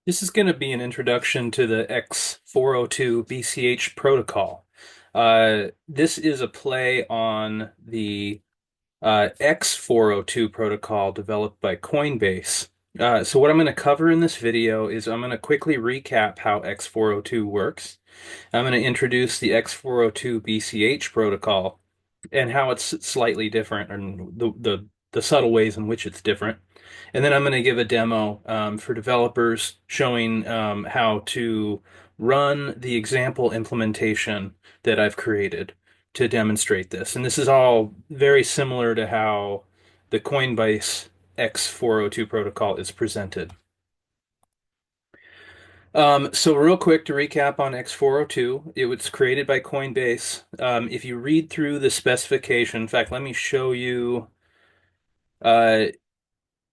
This is going to be an introduction to the x402-bch protocol. This is a play on the x402 protocol developed by Coinbase. So what I'm going to cover in this video is I'm going to quickly recap how x402 works. I'm going to introduce the x402-bch protocol and how it's slightly different and the subtle ways in which it's different. And then I'm going to give a demo for developers showing how to run the example implementation that I've created to demonstrate this. And this is all very similar to how the Coinbase X402 protocol is presented. So real quick to recap on X402, it was created by Coinbase. If you read through the specification, in fact, let me show you. Uh,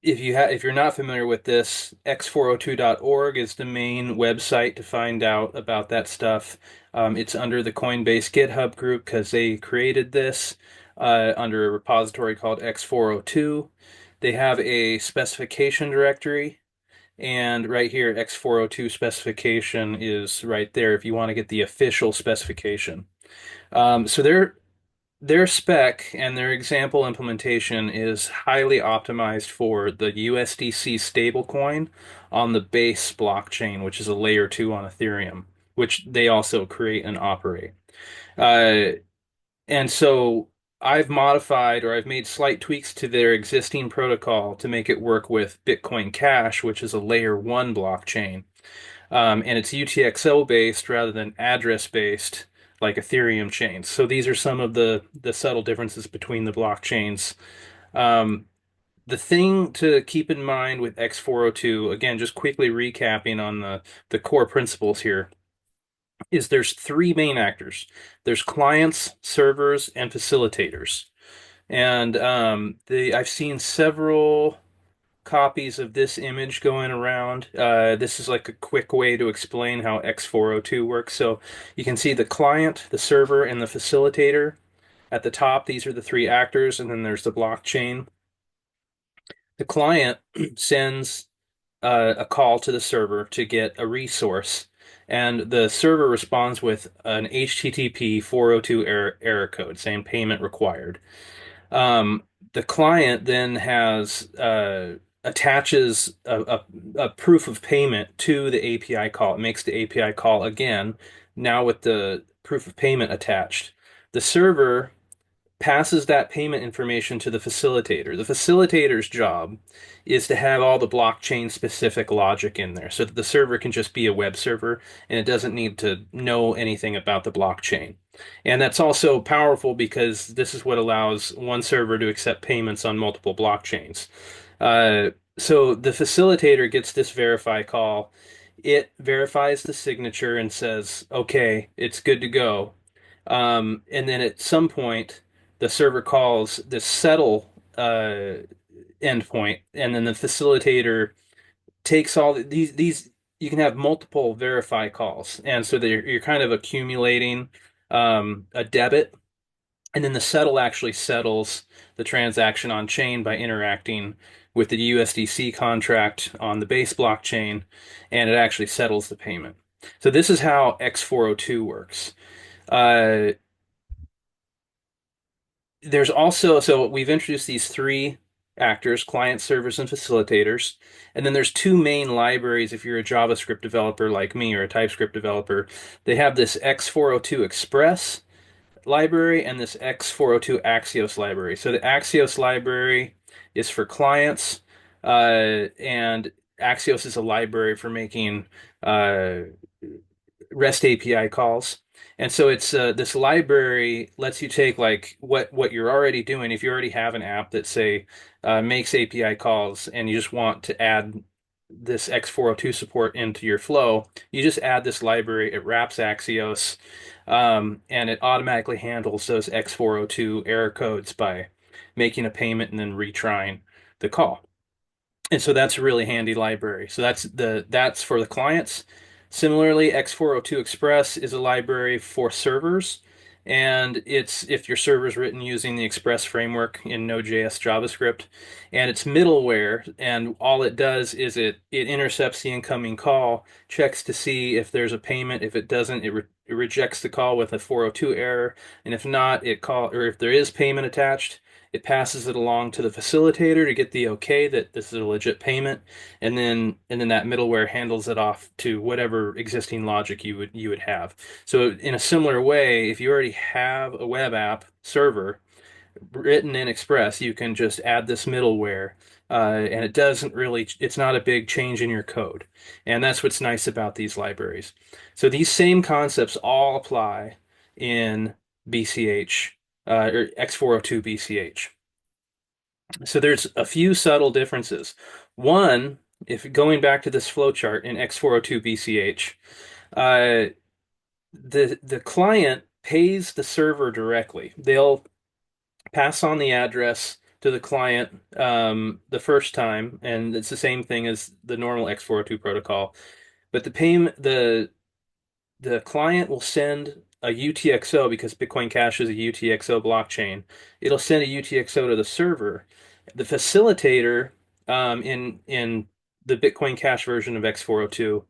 if you're not familiar with this, x402.org is the main website to find out about that stuff. It's under the Coinbase GitHub group because they created this under a repository called x402. They have a specification directory, and right here, x402 specification is right there if you want to get the official specification. So their spec and their example implementation is highly optimized for the USDC stablecoin on the base blockchain, which is a layer two on Ethereum, which they also create and operate. Uh, and so I've modified or I've made slight tweaks to their existing protocol to make it work with Bitcoin Cash, which is a layer one blockchain. And it's UTXO based rather than address based like Ethereum chains. So these are some of the subtle differences between the blockchains. Um, the thing to keep in mind with X402, again, just quickly recapping on the core principles here, is there's three main actors. There's clients, servers, and facilitators. And I've seen several copies of this image going around. This is like a quick way to explain how X402 works. So you can see the client, the server, and the facilitator at the top. These are the three actors, and then there's the blockchain. The client sends a call to the server to get a resource, and the server responds with an HTTP 402 error code saying payment required. Um, the client then has attaches a proof of payment to the API call. It makes the API call again, now with the proof of payment attached. The server passes that payment information to the facilitator. The facilitator's job is to have all the blockchain specific logic in there so that the server can just be a web server and it doesn't need to know anything about the blockchain. And that's also powerful because this is what allows one server to accept payments on multiple blockchains. So the facilitator gets this verify call. It verifies the signature and says, okay, it's good to go. And then at some point, the server calls the settle endpoint, and then the facilitator takes all these. You can have multiple verify calls, and so you're kind of accumulating a debit, and then the settle actually settles the transaction on chain by interacting with the USDC contract on the base blockchain, and it actually settles the payment. So this is how X402 works. Uh, there's also, so we've introduced these three actors, client servers and facilitators. And then there's two main libraries if you're a JavaScript developer like me or a TypeScript developer. They have this X402 Express library and this X402 Axios library. So the Axios library is for clients, and Axios is a library for making uh, REST API calls. And so it's this library lets you take like what you're already doing. If you already have an app that say makes API calls and you just want to add this X402 support into your flow, you just add this library. It wraps Axios, and it automatically handles those X402 error codes by making a payment and then retrying the call. And so that's a really handy library. So that's for the clients. Similarly, X402 Express is a library for servers, And it's if your server is written using the Express framework in Node.js JavaScript, and it's middleware, and all it does is it intercepts the incoming call, checks to see if there's a payment. If it doesn't, it rejects the call with a 402 error, and if not, if there is payment attached, it passes it along to the facilitator to get the okay that this is a legit payment, and then that middleware handles it off to whatever existing logic you would have. So in a similar way, if you already have a web app server written in Express, you can just add this middleware, and it's not a big change in your code. And that's what's nice about these libraries. So these same concepts all apply in BCH, or X402 BCH. So there's a few subtle differences. One, if going back to this flowchart in X402 BCH, uh, the client pays the server directly. They'll pass on the address to the client the first time, and it's the same thing as the normal X402 protocol. But the client will send a UTXO because Bitcoin Cash is a UTXO blockchain. It'll send a UTXO to the server. The facilitator in the Bitcoin Cash version of X402,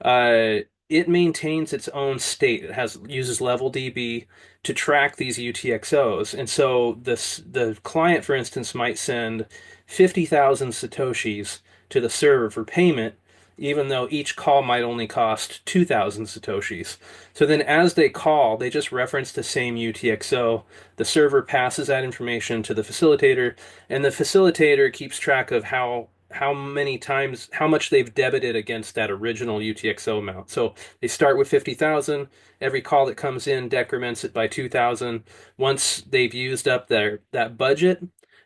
uh, it maintains its own state. It uses level DB to track these UTXOs. And so the client, for instance, might send 50,000 Satoshis to the server for payment, even though each call might only cost 2,000 Satoshis. So then as they call, they just reference the same UTXO. The server passes that information to the facilitator, and the facilitator keeps track of how many times, how much they've debited against that original UTXO amount. So they start with 50,000. Every call that comes in decrements it by 2,000. Once they've used up that budget,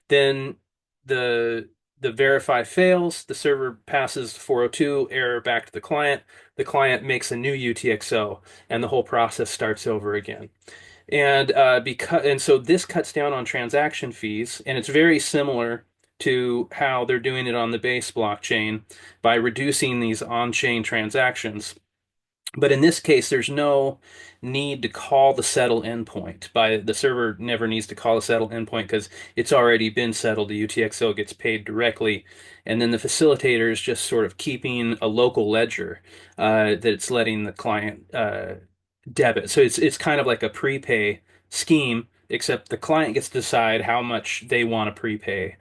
then the the verify fails. The server passes 402 error back to the client. The client makes a new UTXO, and the whole process starts over again. And so this cuts down on transaction fees, and it's very similar to how they're doing it on the base blockchain by reducing these on-chain transactions. But in this case, there's no need to call the settle endpoint. The server never needs to call the settle endpoint because it's already been settled. The UTXO gets paid directly, and then the facilitator is just sort of keeping a local ledger that it's letting the client debit. So it's kind of like a prepay scheme, except the client gets to decide how much they want to prepay.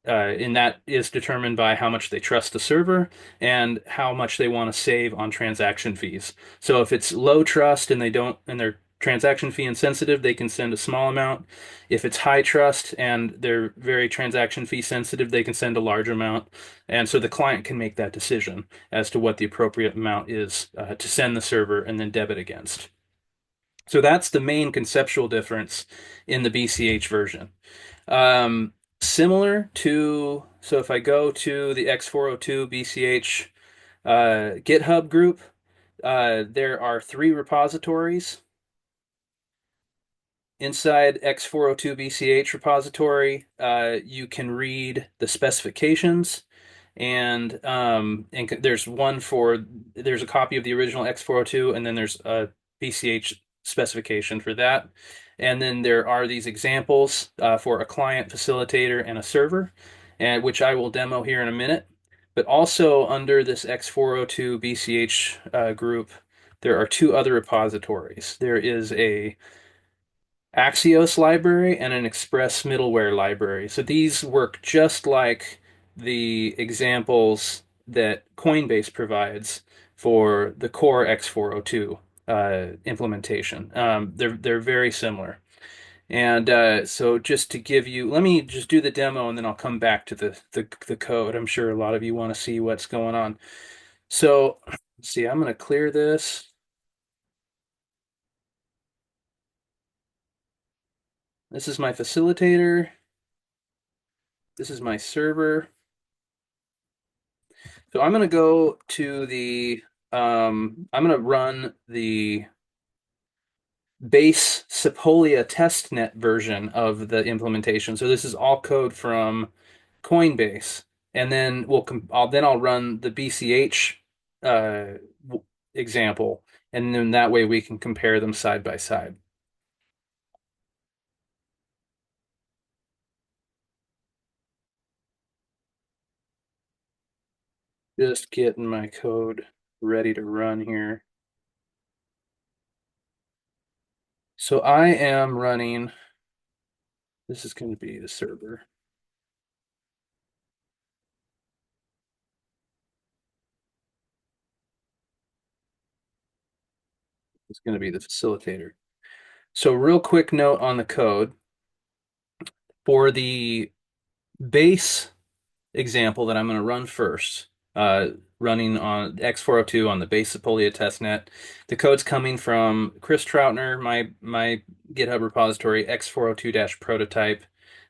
Uh, and that is determined by how much they trust the server and how much they want to save on transaction fees. So if it's low trust and they're transaction fee insensitive, they can send a small amount. If it's high trust and they're very transaction fee sensitive, they can send a large amount. And so the client can make that decision as to what the appropriate amount is to send the server and then debit against. So that's the main conceptual difference in the BCH version. Um, Similar to, so if I go to the X402 BCH GitHub group, there are 3 repositories. Inside X402 BCH repository, you can read the specifications, and there's a copy of the original X402, and then there's a BCH specification for that. And then there are these examples for a client, facilitator, and a server, and which I will demo here in a minute. But also under this X402 BCH group, there are 2 other repositories. There is a Axios library and an Express middleware library. So these work just like the examples that Coinbase provides for the core X402 implementation. They're very similar. And so just to give you, let me just do the demo and then I'll come back to the code. I'm sure a lot of you want to see what's going on. So let's see, I'm going to clear this. This is my facilitator. This is my server. So I'm going to go to I'm going to run the base Sepolia testnet version of the implementation. So this is all code from Coinbase. And then I'll run the BCH uh, example, and then that way we can compare them side by side. Just getting my code ready to run here. So I am running, this is going to be the server. It's going to be the facilitator. So real quick note on the code. For the base example that I'm going to run first, running on X402 on the base Sepolia testnet. The code's coming from Chris Troutner, my GitHub repository, x402-prototype,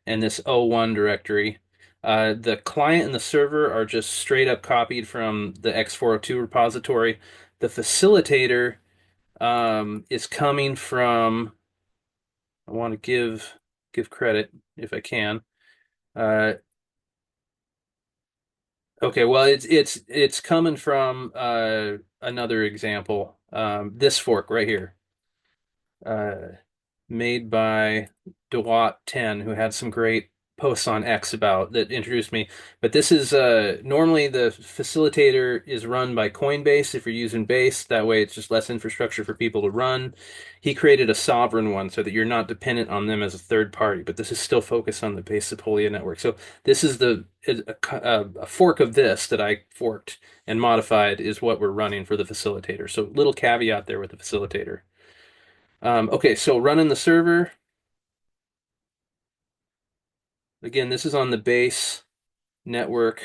and this O1 directory. The client and the server are just straight up copied from the X402 repository. The facilitator is coming from, I want to give credit if I can. Uh, Okay, well, it's coming from another example. This fork right here, uh, made by DeWatt10, who had some great posts on X about that introduced me. But this is normally the facilitator is run by Coinbase if you're using Base. That way, it's just less infrastructure for people to run. He created a sovereign one so that you're not dependent on them as a third party. But this is still focused on the Base Sepolia network. So this is a fork of this that I forked and modified is what we're running for the facilitator. So little caveat there with the facilitator. Okay, so running the server. Again, this is on the base network.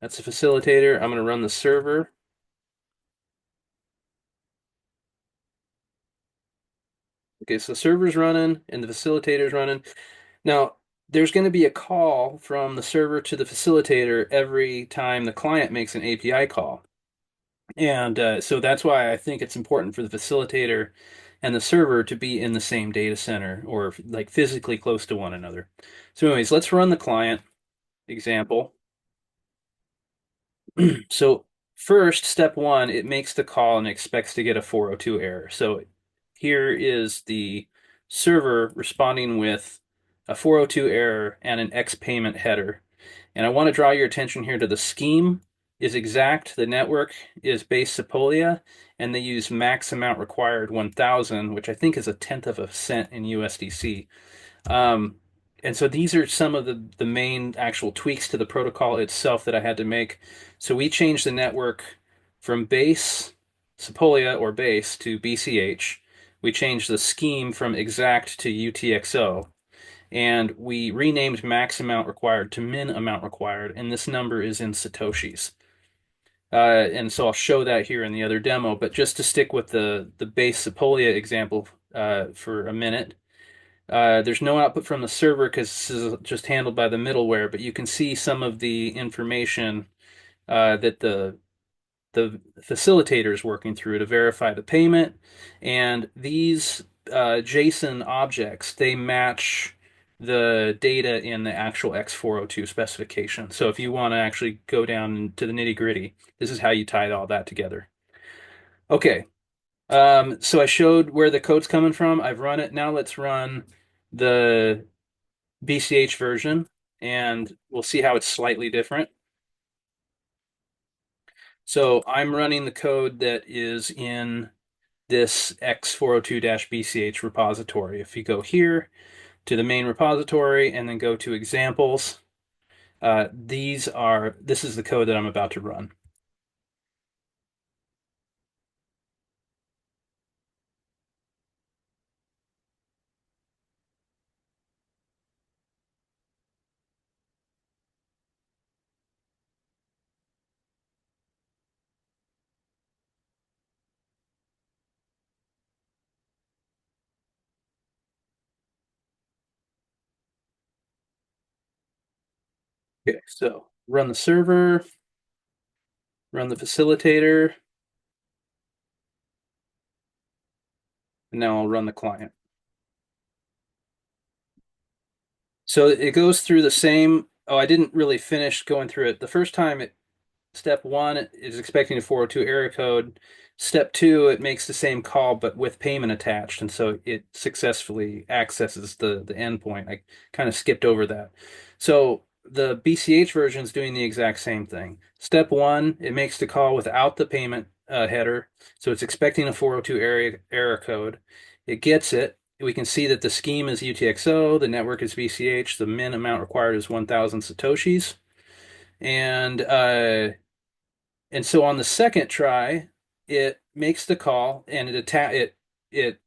That's the facilitator. I'm going to run the server. Okay, so the server's running and the facilitator's running. Now, there's going to be a call from the server to the facilitator every time the client makes an API call. And so that's why I think it's important for the facilitator and the server to be in the same data center or like physically close to one another. So anyways, let's run the client example. So first, step one, it makes the call and expects to get a 402 error. So here is the server responding with a 402 error and an X payment header. And I want to draw your attention here to the scheme is exact. The network is base Sepolia, and they use max amount required 1,000, which I think is a tenth of a cent in USDC. Um, and so these are some of the main actual tweaks to the protocol itself that I had to make. So we changed the network from base Sepolia or base to BCH. We changed the scheme from exact to UTXO. And we renamed max amount required to min amount required. And this number is in Satoshis. And so I'll show that here in the other demo. But just to stick with the base Sepolia example for a minute, there's no output from the server because this is just handled by the middleware, but you can see some of the information that the facilitator is working through to verify the payment. And these JSON objects, they match the data in the actual X402 specification. So if you want to actually go down to the nitty gritty, this is how you tie all that together. Okay, so I showed where the code's coming from. I've run it. Now let's run the BCH version, and we'll see how it's slightly different. So I'm running the code that is in this x402-bch repository. If you go here to the main repository and then go to examples, this is the code that I'm about to run. Okay, so run the server, run the facilitator, and now I'll run the client. So it goes through the same. Oh, I didn't really finish going through it. The first time, step one is expecting a 402 error code. Step two, it makes the same call but with payment attached, and so it successfully accesses the endpoint. I kind of skipped over that. So the BCH version is doing the exact same thing. Step one, it makes the call without the payment header, so it's expecting a 402 error code. It gets it. We can see that the scheme is UTXO, the network is BCH, the min amount required is 1,000 satoshis, and so on the second try, it makes the call and it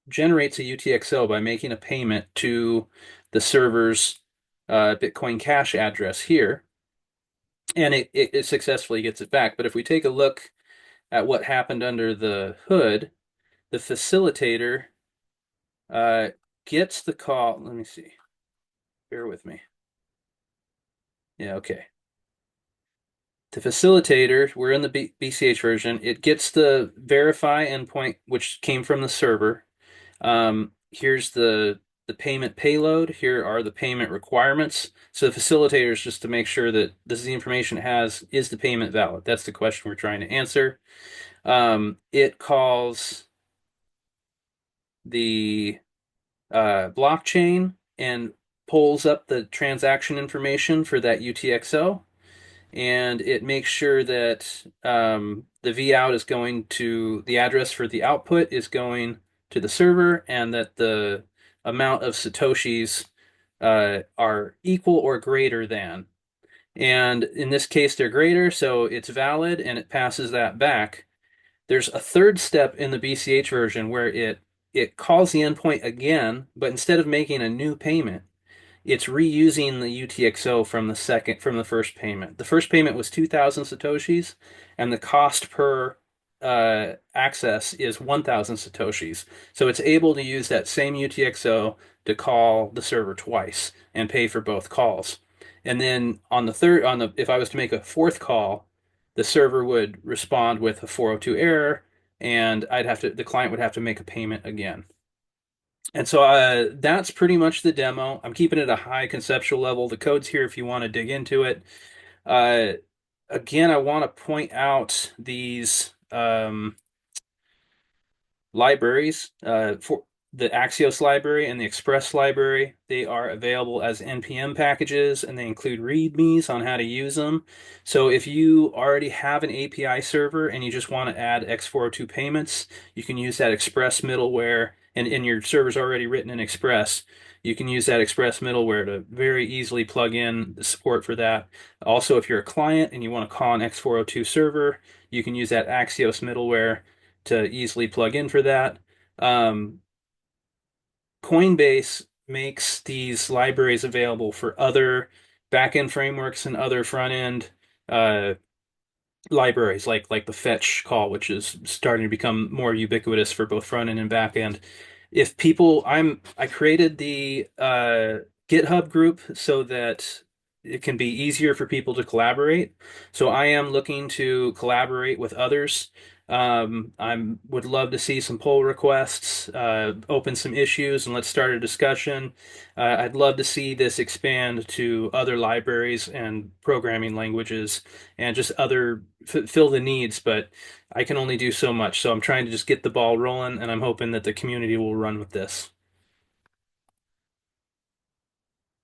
generates a UTXO by making a payment to the server's Bitcoin Cash address here, and it successfully gets it back. But if we take a look at what happened under the hood, the facilitator uh, gets the call. Let me see. Bear with me. Yeah, okay. The facilitator, we're in the BCH version. It gets the verify endpoint, which came from the server. Here's the payment payload. Here are the payment requirements. So the facilitator is just to make sure that this is the information it has. Is the payment valid? That's the question we're trying to answer. It calls the blockchain and pulls up the transaction information for that UTXO, and it makes sure that the V out is going to the address for the output is going to the server, and that the amount of satoshis are equal or greater than. And in this case, they're greater, so it's valid and it passes that back. There's a third step in the BCH version where it calls the endpoint again, but instead of making a new payment, it's reusing the UTXO from the first payment. The first payment was 2,000 satoshis, and the cost per access is 1,000 satoshis. So it's able to use that same UTXO to call the server twice and pay for both calls. And then if I was to make a fourth call, the server would respond with a 402 error, and the client would have to make a payment again. And so that's pretty much the demo. I'm keeping it a high conceptual level. The code's here if you want to dig into it. Uh, Again, I want to point out these libraries for the Axios library and the Express library. They are available as NPM packages, and they include READMEs on how to use them. So if you already have an API server and you just want to add x402 payments, you can use that Express middleware, and your server's already written in Express. You can use that Express middleware to very easily plug in the support for that. Also, if you're a client and you want to call an x402 server, you can use that Axios middleware to easily plug in for that. Um, Coinbase makes these libraries available for other backend frameworks and other front-end uh, libraries, like the fetch call, which is starting to become more ubiquitous for both front end and back end. If people, I created the GitHub group so that it can be easier for people to collaborate. So I am looking to collaborate with others. I would love to see some pull requests, open some issues, and let's start a discussion. I'd love to see this expand to other libraries and programming languages and just fill the needs, but I can only do so much. So I'm trying to just get the ball rolling, and I'm hoping that the community will run with this.